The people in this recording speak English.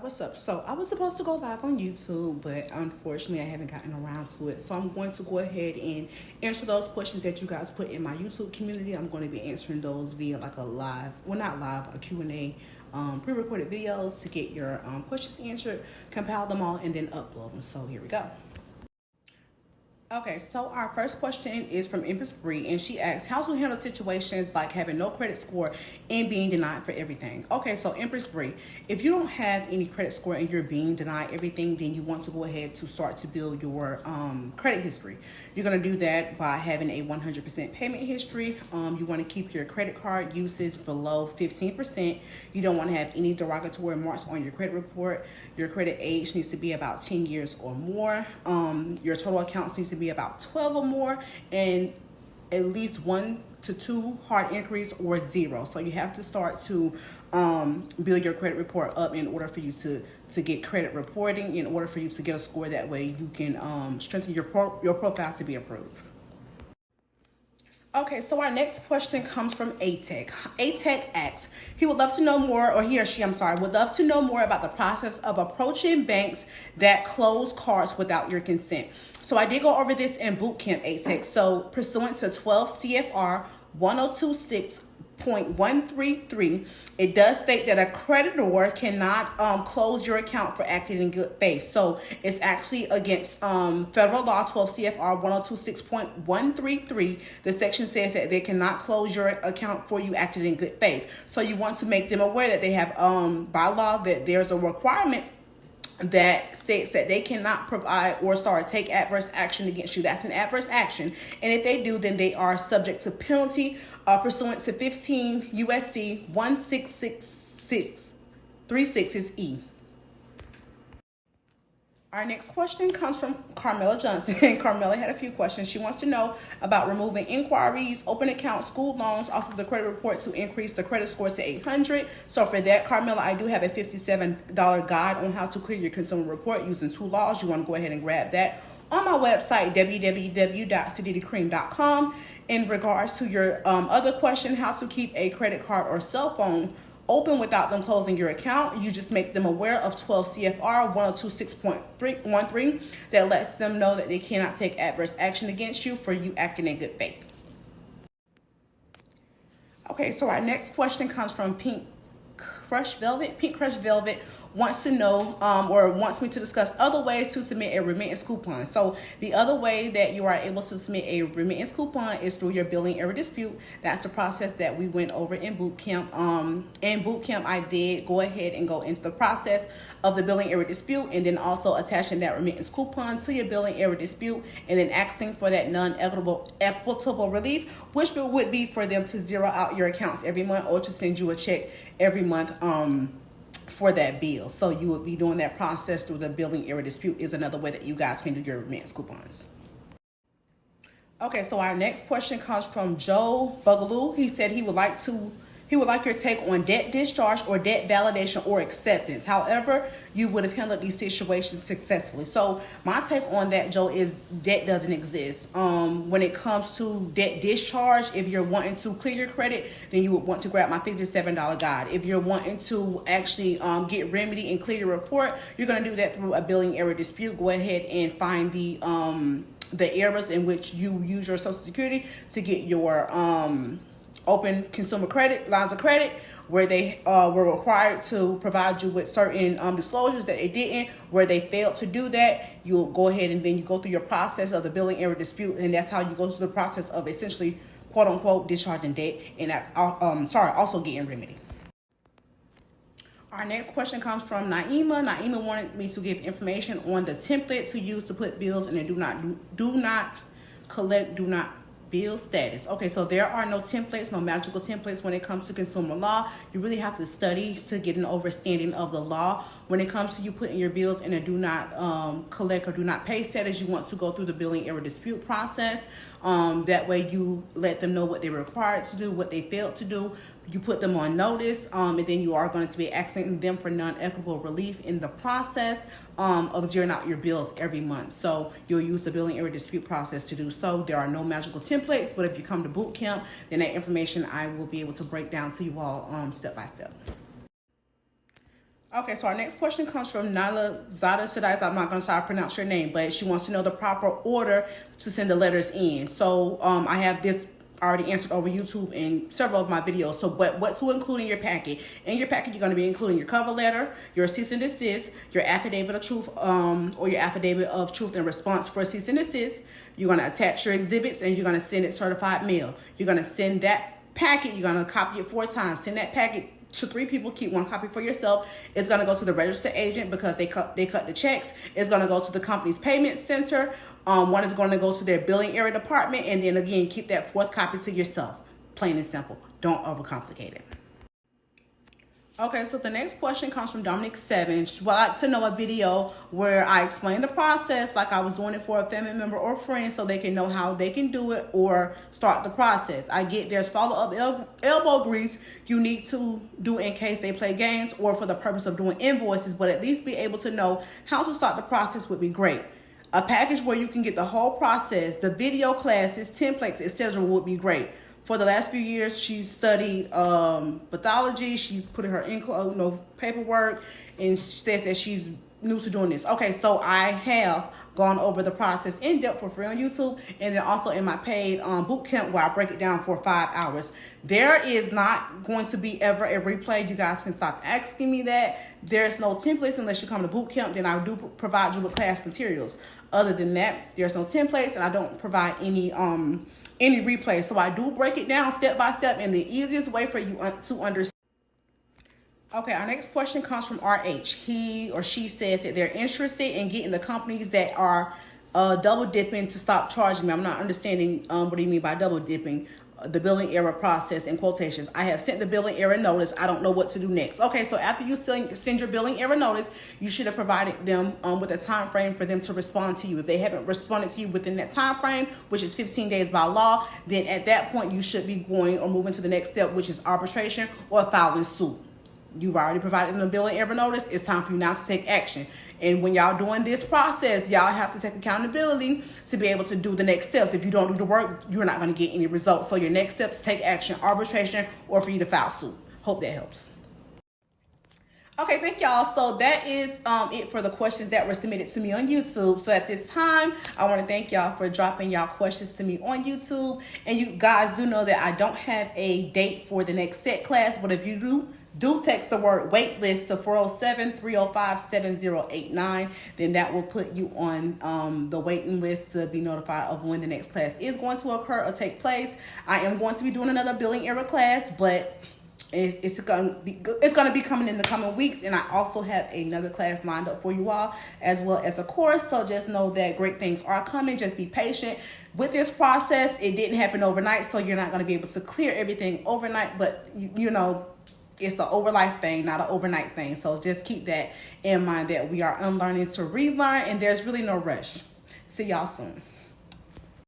What's up? So I was supposed to go live on YouTube, but unfortunately I haven't gotten around to it. So I'm going to go ahead and answer those questions that you guys put in my YouTube community. I'm going to be answering those via like a live, well not live, a Q&A, pre-recorded videos to get your questions answered, compile them all, and then upload them. So here we go. Okay, so our first question is from Empress Bree, and she asks, how to handle situations like having no credit score and being denied for everything. Okay, so Empress Bree, if you don't have any credit score and you're being denied everything, then you want to go ahead to start to build your credit history. You're going to do that by having a 100% payment history. You want to keep your credit card usage below 15%. You don't want to have any derogatory marks on your credit report. Your credit age needs to be about 10 years or more. Your total accounts needs to be about 12 or more, and at least 1 to 2 hard inquiries or 0. So you have to start to build your credit report up in order for you to get credit reporting, in order for you to get a score. That way you can strengthen your profile to be approved. Okay, so our next question comes from ATEC. ATEC asks, he would love to know more, or he or she, I'm sorry, would love to know more about the process of approaching banks that close cards without your consent. So I did go over this in boot camp, ATEC. So pursuant to 12 CFR 1026.133, it does state that a creditor cannot close your account for acting in good faith. So it's actually against federal law 12 CFR 1026.133. The section says that they cannot close your account for you acting in good faith. So you want to make them aware that they have by law that there's a requirement that states that they cannot provide or take adverse action against you. That's an adverse action. And if they do, then they are subject to penalty pursuant to 15 USC 166636 is E. Our next question comes from Carmela Johnson. Carmela had a few questions. She wants to know about removing inquiries, open account, school loans off of the credit report to increase the credit score to 800. So for that, Carmela, I do have a $57 guide on how to clear your consumer report using 2 laws. You want to go ahead and grab that on my website, www.citycream.com. In regards to your other question, how to keep a credit card or cell phone open without them closing your account, you just make them aware of 12 CFR 1026.13 that lets them know that they cannot take adverse action against you for you acting in good faith. Okay, so our next question comes from Pink Crush Velvet. Pink Crush Velvet wants to know or wants me to discuss other ways to submit a remittance coupon. So the other way that you are able to submit a remittance coupon is through your billing error dispute. That's the process that we went over in boot camp. In boot camp, I did go ahead and go into the process of the billing error dispute, and then also attaching that remittance coupon to your billing error dispute, and then asking for that non-equitable relief, which would be for them to zero out your accounts every month or to send you a check every month for that bill. So you would be doing that process through the billing error dispute is another way that you guys can do your remittance coupons. Okay, so our next question comes from Joe Bugaloo. He said he would like your take on debt discharge or debt validation or acceptance. However, you would have handled these situations successfully. So my take on that, Joe, is debt doesn't exist. When it comes to debt discharge, if you're wanting to clear your credit, then you would want to grab my $57 guide. If you're wanting to actually get remedy and clear your report, you're going to do that through a billing error dispute. Go ahead and find the errors in which you use your Social Security to get your open consumer credit lines of credit, where they were required to provide you with certain disclosures that they didn't, where they failed to do that. You'll go ahead and then you go through your process of the billing error dispute, and that's how you go through the process of essentially quote unquote discharging debt and also getting remedy. Our next question comes from Naima. Naima wanted me to give information on the template to use to put bills in a do not collect, do not bill status. Okay, so there are no templates, no magical templates when it comes to consumer law. You really have to study to get an understanding of the law. When it comes to you putting your bills in a do not collect or do not pay status, you want to go through the billing error dispute process. That way you let them know what they're required to do, what they failed to do. You put them on notice, and then you are going to be asking them for non-equitable relief in the process of zeroing out your bills every month. So you'll use the billing error dispute process to do so. There are no magical templates, but if you come to boot camp, then that information I will be able to break down to you all step by step. Okay, so our next question comes from Nyla Zada Sadais. I'm not going to try to pronounce your name, but she wants to know the proper order to send the letters in. So I have this already answered over YouTube in several of my videos. So what to include in your packet? In your packet, you're going to be including your cover letter, your cease and desist, your affidavit of truth, or your affidavit of truth and response for cease and desist. You're going to attach your exhibits, and you're going to send it certified mail. You're going to send that packet. You're going to copy it 4 times. Send that packet to 3 people. Keep 1 copy for yourself. It's going to go to the registered agent because they cut the checks. It's going to go to the company's payment center. One is going to go to their billing area department, and then again, keep that 4th copy to yourself. Plain and simple. Don't overcomplicate it. Okay, so the next question comes from Dominic 7. She would like to know a video where I explain the process like I was doing it for a family member or friend, so they can know how they can do it or start the process. I get there's follow-up elbow grease you need to do in case they play games or for the purpose of doing invoices, but at least be able to know how to start the process would be great. A package where you can get the whole process, the video classes, templates, etc. would be great. For the last few years, she studied pathology. She put in her paperwork, and she says that she's new to doing this. Okay, so I have gone over the process in depth for free on YouTube, and then also in my paid boot camp where I break it down for 5 hours. There is not going to be ever a replay. You guys can stop asking me that. There's no templates unless you come to boot camp. Then I do provide you with class materials. Other than that, there's no templates, and I don't provide any replays. So I do break it down step by step in the easiest way for you to understand. Okay, our next question comes from RH. He or she says that they're interested in getting the companies that are double dipping to stop charging me. I'm not understanding what do you mean by double dipping? The billing error process in quotations. I have sent the billing error notice. I don't know what to do next. Okay, so after you send your billing error notice, you should have provided them with a time frame for them to respond to you. If they haven't responded to you within that time frame, which is 15 days by law, then at that point you should be going or moving to the next step, which is arbitration or filing suit. You've already provided them a billing error notice. It's time for you now to take action. And when y'all doing this process, y'all have to take accountability to be able to do the next steps. If you don't do the work, you're not going to get any results. So your next steps, take action, arbitration, or for you to file suit. Hope that helps. Okay, thank y'all. So that is it for the questions that were submitted to me on YouTube. So at this time, I want to thank y'all for dropping y'all questions to me on YouTube. And you guys do know that I don't have a date for the next set class, but if you do text the word waitlist to 407-305-7089, then that will put you on the waiting list to be notified of when the next class is going to occur or take place. I am going to be doing another billing error class, but it's going to be coming in the coming weeks, and I also have another class lined up for you all as well as a course. So just know that great things are coming. Just be patient with this process. It didn't happen overnight, so you're not going to be able to clear everything overnight, but you know, it's an overlife thing, not an overnight thing. So just keep that in mind, that we are unlearning to relearn, and there's really no rush. See y'all soon.